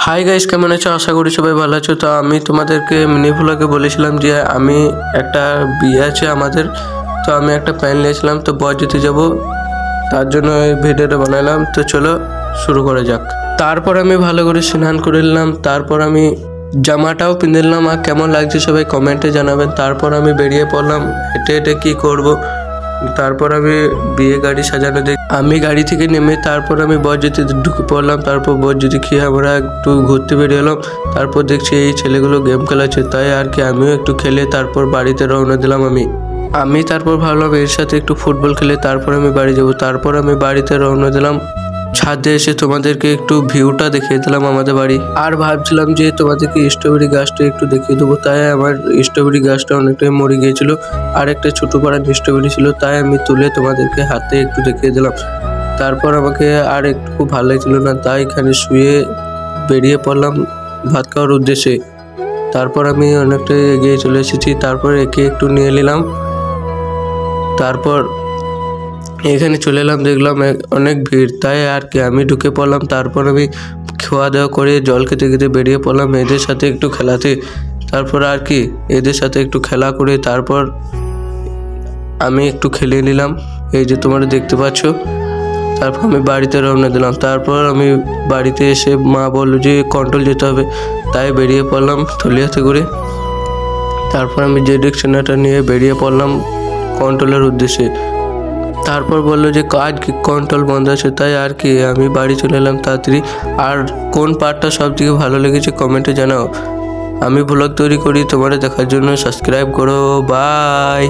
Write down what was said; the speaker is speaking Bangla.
হাই গাইস, কেমন আছো? আশা করি সবাই ভালো আছো। তো আমি তোমাদেরকে মিনি ভ্লগে বলেছিলাম যে আমি একটা বিয়ে আছে আমাদের, তো আমি একটা প্যান নিয়েছিলাম, তো বরযাত্রী যাব, তার জন্য এই ভিডিওটা বানালাম। তো চলো শুরু করা যাক। তারপর আমি ভালো করে স্নান করে নিলাম, তারপর আমি জামাটাও পিঁধে নিলাম। আর কেমন লাগছে সবাই কমেন্টে জানাবেন। তারপর আমি বেরিয়ে পড়লাম, হেঁটে হেঁটে কী করব। তারপর আমি বিয়ে গাড়ি সাজানো দেখি, আমি গাড়ি থেকে নেমে তারপর আমি বরযাত্রীতে ঢুকে পড়লাম। তারপর বরযাত্রী খেয়ে আমরা একটু ঘুরতে বেরিয়ে এলাম। তারপর দেখছি এই ছেলেগুলো গেম খেলাচ্ছে, তাই আর কি আমিও একটু খেলে তারপর বাড়িতে রওনা দিলাম। আমি তারপর ভাবলাম এর সাথে একটু ফুটবল খেলে তারপর আমি বাড়ি যাব। তারপর আমি বাড়িতে রওনা দিলাম। ছাদে এসে তোমাদেরকে একটু ভিউটা দেখিয়ে দিলাম আমাদের বাড়ি। আর ভাবছিলাম যে তোমাদেরকে স্ট্রবেরি গাছটা একটু দেখিয়ে দেবো, তাই আমার স্ট্রবেরি গাছটা অনেকটাই মরে গিয়েছিল। আর একটা ছোটো পাড়ার স্ট্রবেরি ছিল, তাই আমি তুলে তোমাদেরকে হাতে একটু দেখিয়ে দিলাম। তারপর আমাকে আর একটু ভালো লাগছিল না, তাই এখানে শুয়ে বেরিয়ে পড়লাম ভাত খাওয়ার উদ্দেশ্যে। তারপর আমি অনেকটাই এগিয়ে চলে এসেছি। তারপর একে একটু নিয়ে নিলাম। তারপর এখানে চলে এলাম, দেখলাম অনেক ভিড়, তাই আর কি আমি ঢুকে পড়লাম। তারপর আমি খাওয়া দাওয়া করে জল খেতে খেতে বেরিয়ে পড়লাম এদের সাথে একটু খেলাতে। তারপর আর কি এদের সাথে একটু খেলা করে তারপর আমি একটু খেলে নিলাম, এই যে তোমরা দেখতে পাচ্ছ। তারপর আমি বাড়িতে রওনা দিলাম। তারপর আমি বাড়িতে এসে মা বললো যে কন্ট্রোল যেতে হবে, তাই বেরিয়ে পড়লাম থলিয়াতে করে। তারপর আমি যে ডিকশনারিটা নিয়ে বেরিয়ে পড়লাম কন্ট্রোলের উদ্দেশ্যে। তারপর বললো যে আজ কি কন্ট্রোল বন্ধ আছে, তাই আর কি আমি বাড়ি চলে এলাম তাড়াতাড়ি। আর কোন পার্টটা সব থেকে ভালো লেগেছে কমেন্টে জানাও। আমি ব্লগ তৈরি করি তোমাদের দেখার জন্য, সাবস্ক্রাইব করো। বাই।